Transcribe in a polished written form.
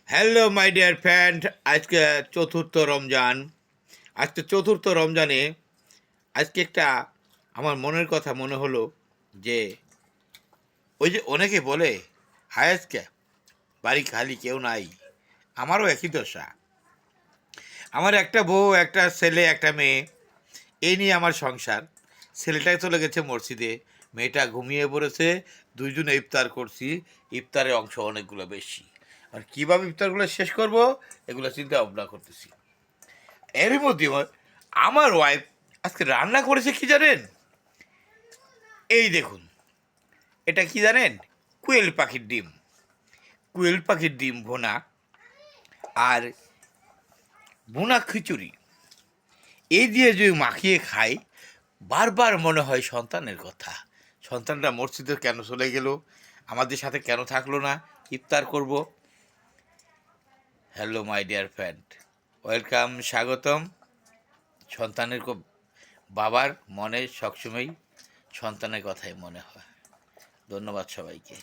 Hello my dear friend, আজকে চতুর্থ রমজান। আজকে চতুর্থ রমজানে আজকে একটা আমার মনের কথা মনে হলো যে ওই যে অনেকে বলে হায় আজকে বাড়ি খালি কেউ নাই। আমারও একই দশা। আমার একটা বউ, একটা ছেলে, একটা মেয়ে, এই নিয়ে আমার সংসার। ছেলেটা চলে গেছে মসজিদে, মেয়েটা ঘুমিয়ে পড়েছে। দুইজনে ইফতার করছি। ইফতারের অংশ অনেকগুলো বেশি, আর কীভাবে ইফতারগুলো শেষ করব এগুলো চিন্তা ভাবনা করতেছি। এরই মধ্যে আমার ওয়াইফ আজকে রান্না করেছে কি জানেন? এই দেখুন, এটা কি জানেন? কোয়েল পাখির ডিম। কোয়েল পাখির ডিম ভোনা আর ভুনা খিচুড়ি, এই দিয়ে যদি মাখিয়ে খাই, বারবার মনে হয় সন্তানের কথা। সন্তানরা মসজিদে কেন চলে গেল, আমাদের সাথে কেন থাকলো না, ইফতার করব। Hello my dear friend, welcome, স্বাগতম। সন্তানের বাবার মনে সবসময় সন্তানের কথাই মনে হয়। ধন্যবাদ সবাইকে।